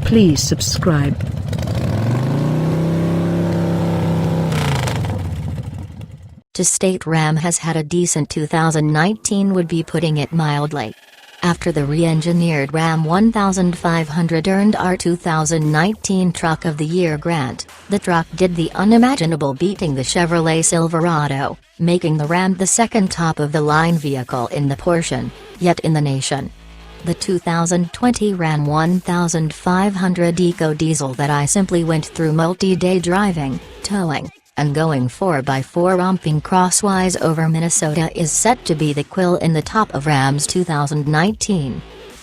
Please subscribe. To state Ram has had a decent 2019 would be putting it mildly. After the re-engineered Ram 1500 earned our 2019 Truck of the Year grant, the truck did the unimaginable, beating the Chevrolet Silverado, making the Ram the second top-of-the-line vehicle in the portion, yet in the nation. The 2020 Ram 1500 Ecodiesel that I simply went through multi-day driving, towing, and going 4x4 romping crosswise over Minnesota is set to be the quill in the top of Ram's 2019.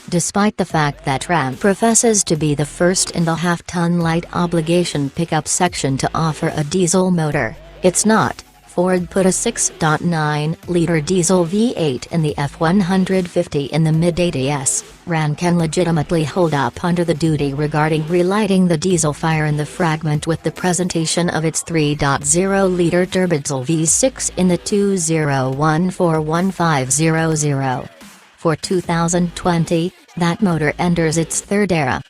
Despite the fact that Ram professes to be the first in the half-ton light obligation pickup section to offer a diesel motor, it's not. Ford put a 6.9-liter diesel V8 in the F-150 in the mid-80s. Ram can legitimately hold up under the duty regarding relighting the diesel fire in the fragment with the presentation of its 3.0-liter turbodiesel V6 in the 2014-1500. For 2020, that motor enters its third era.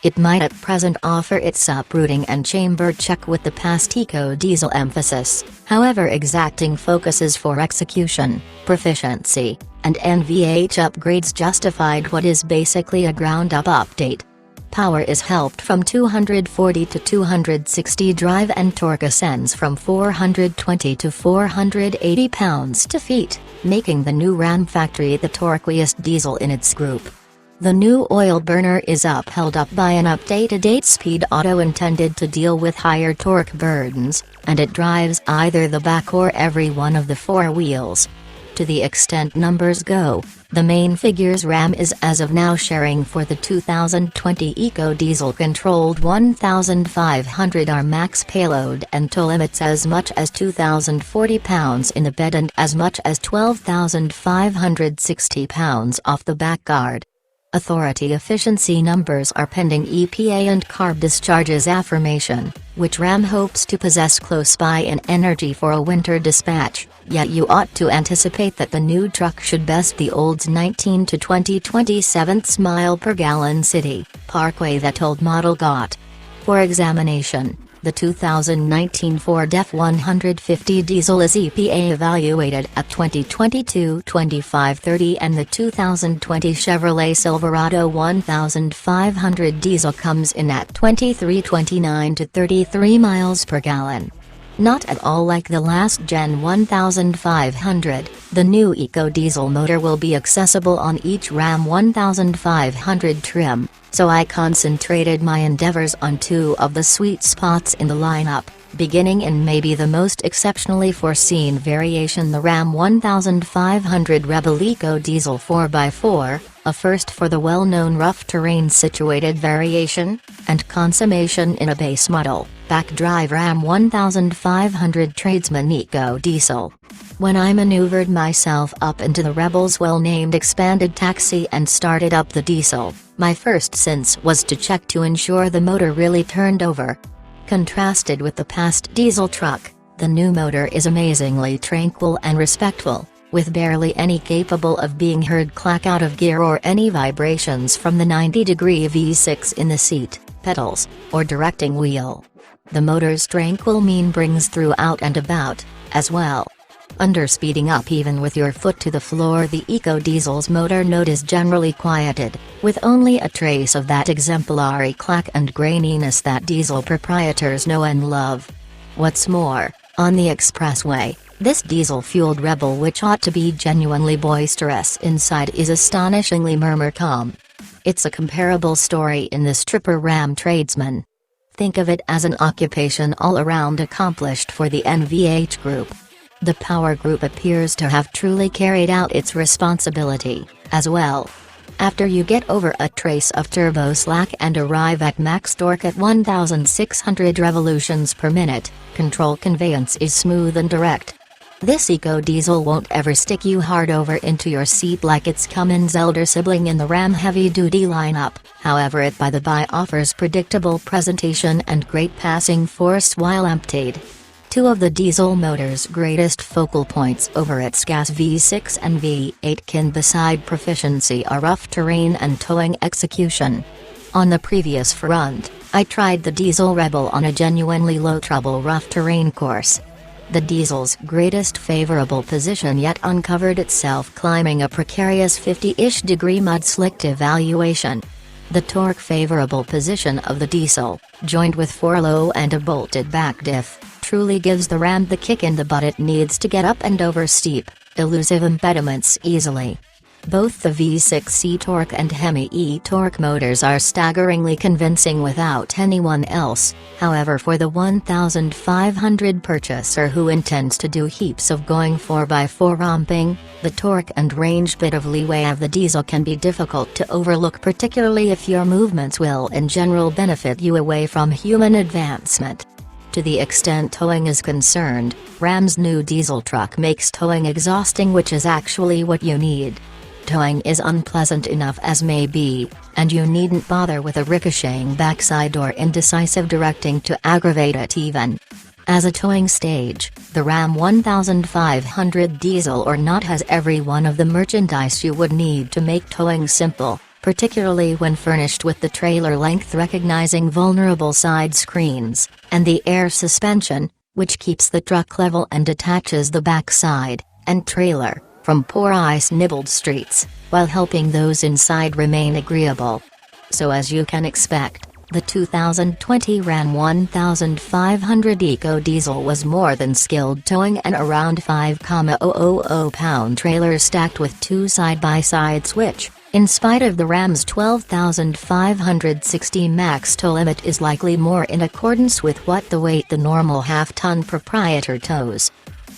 It might at present offer its uprooting and chamber check with the past Ecodiesel emphasis, however exacting focuses for execution, proficiency, and NVH upgrades justified what is basically a ground-up update. Power is helped from 240 to 260 drive and torque ascends from 420 to 480 pounds-feet, making the new Ram factory the torquiest diesel in its group. The new oil burner is held up by an updated 8-speed auto intended to deal with higher torque burdens, and it drives either the back or every one of the four wheels. To the extent numbers go, the main figures Ram is as of now sharing for the 2020 Ecodiesel controlled 1,500 are max payload and tow limits as much as 2,040 pounds in the bed and as much as 12,560 pounds off the back guard. Authority efficiency numbers are pending EPA and CARB discharges affirmation, which Ram hopes to possess close by in energy for a winter dispatch, yet you ought to anticipate that the new truck should best the old 19 to 27 mile per gallon city parkway that old model got. For examination, the 2019 Ford F-150 diesel is EPA evaluated at 2022-2530 and the 2020 Chevrolet Silverado 1500 diesel comes in at 2329 to 33 miles per gallon. Not at all like the last Gen 1500, the new Ecodiesel motor will be accessible on each Ram 1500 trim, so I concentrated my endeavors on two of the sweet spots in the lineup, beginning in maybe the most exceptionally foreseen variation, the Ram 1500 Rebel Ecodiesel 4x4, a first for the well-known rough terrain situated variation, and consummation in a base model, back-drive Ram 1500 Tradesman Ecodiesel. When I maneuvered myself up into the Rebel's well-named expanded taxi and started up the diesel, my first sense was to check to ensure the motor really turned over. Contrasted with the past diesel truck, the new motor is amazingly tranquil and respectful, with barely any capable of being heard clack out of gear or any vibrations from the 90-degree V6 in the seat, pedals, or directing wheel. The motor's tranquil mien brings through out and about, as well. Under speeding up even with your foot to the floor, the Ecodiesel's motor note is generally quieted, with only a trace of that exemplary clack and graininess that diesel proprietors know and love. What's more, on the expressway, this diesel-fueled Rebel, which ought to be genuinely boisterous inside, is astonishingly murmur-calm. It's a comparable story in the stripper Ram Tradesman. Think of it as an occupation all around accomplished for the NVH group. The power group appears to have truly carried out its responsibility, as well. After you get over a trace of turbo slack and arrive at max torque at 1,600 revolutions per minute, control conveyance is smooth and direct. This Ecodiesel won't ever stick you hard over into your seat like its Cummins elder sibling in the Ram heavy-duty lineup, however it by the by offers predictable presentation and great passing force while emptied. Two of the diesel motor's greatest focal points over its gas V6 and V8 can beside proficiency are rough terrain and towing execution. On the previous front, I tried the Diesel Rebel on a genuinely low-trouble rough terrain course. The Diesel's greatest favorable position yet uncovered itself climbing a precarious 50-ish degree mud-slicked evaluation. The torque favorable position of the Diesel, joined with 4 low and a bolted back diff, truly gives the Ram the kick in the butt it needs to get up and over steep, elusive impediments easily. Both the V6 e-torque and Hemi e-torque motors are staggeringly convincing without anyone else. However, for the 1500 purchaser who intends to do heaps of going 4x4 romping, the torque and range bit of leeway of the Diesel can be difficult to overlook, particularly if your movements will in general benefit you away from human advancement. To the extent towing is concerned, Ram's new diesel truck makes towing exhausting, which is actually what you need. Towing is unpleasant enough as may be, and you needn't bother with a ricocheting backside or indecisive directing to aggravate it even. As a towing stage, the Ram 1500 diesel or not has every one of the merchandise you would need to make towing simple, particularly when furnished with the trailer length recognizing vulnerable side screens, and the air suspension, which keeps the truck level and detaches the backside and trailer from poor ice-nibbled streets, while helping those inside remain agreeable. So as you can expect, the 2020 Ram 1500 Ecodiesel was more than skilled towing an around 5,000 pound trailer stacked with 2 side-by-sides which, in spite of the Ram's 12,560 max tow limit, is likely more in accordance with what the weight the normal half-ton proprietor tows.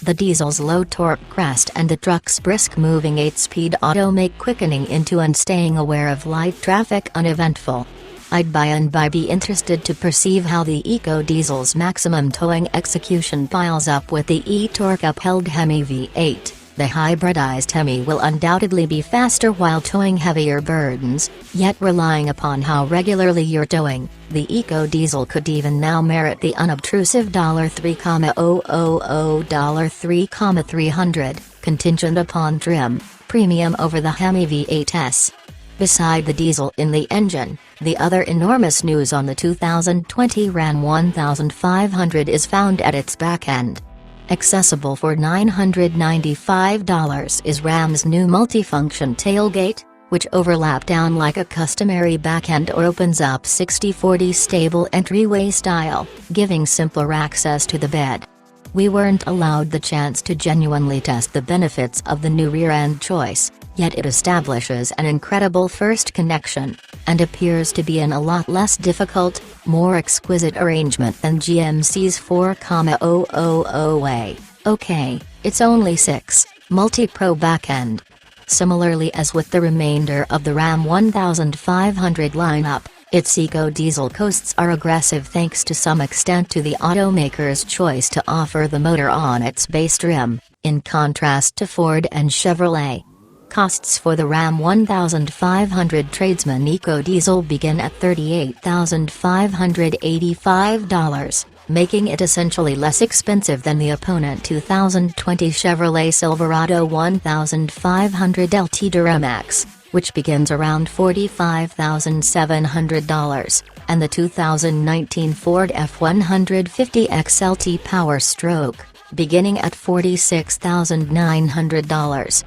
The Diesel's low torque crest and the truck's brisk moving 8-speed auto make quickening into and staying aware of light traffic uneventful. I'd by and by be interested to perceive how the Ecodiesel's maximum towing execution piles up with the e-torque upheld Hemi V8. The hybridized Hemi will undoubtedly be faster while towing heavier burdens, yet relying upon how regularly you're towing, the Ecodiesel could even now merit the unobtrusive $3,000 $3,300, contingent upon trim, premium over the Hemi V8s. Beside the Diesel in the engine, the other enormous news on the 2020 Ram 1500 is found at its back end. Accessible for $995 is Ram's new multifunction tailgate, which overlap down like a customary backend or opens up 60/40 stable entryway style, giving simpler access to the bed. We weren't allowed the chance to genuinely test the benefits of the new rear-end choice, yet it establishes an incredible first connection, and appears to be in a lot less difficult, more exquisite arrangement than GMC's 4,000A. Okay, it's only 6, multi-pro backend. Similarly as with the remainder of the Ram 1500 lineup, its Ecodiesel costs are aggressive thanks to some extent to the automaker's choice to offer the motor on its base trim, in contrast to Ford and Chevrolet. Costs for the Ram 1500 Tradesman Ecodiesel begin at $38,585, making it essentially less expensive than the opponent 2020 Chevrolet Silverado 1500 LT Duramax, which begins around $45,700, and the 2019 Ford F-150 XLT Power Stroke, beginning at $46,900.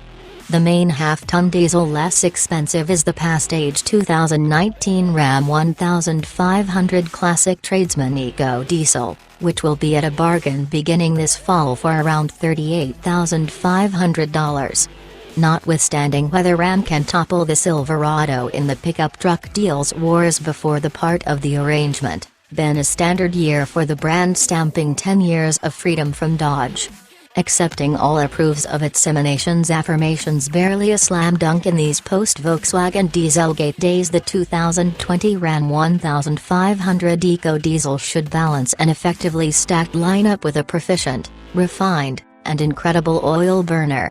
The main half-ton diesel less expensive is the past-age 2019 Ram 1500 Classic Tradesman Ecodiesel, which will be at a bargain beginning this fall for around $38,500. Notwithstanding whether Ram can topple the Silverado in the pickup truck deals wars before the part of the arrangement, been a standard year for the brand, stamping 10 years of freedom from Dodge. Accepting all approves of its emanations affirmations barely a slam dunk in these post-Volkswagen Dieselgate days. The 2020 Ram 1500 Ecodiesel should balance an effectively stacked lineup with a proficient, refined, and incredible oil burner.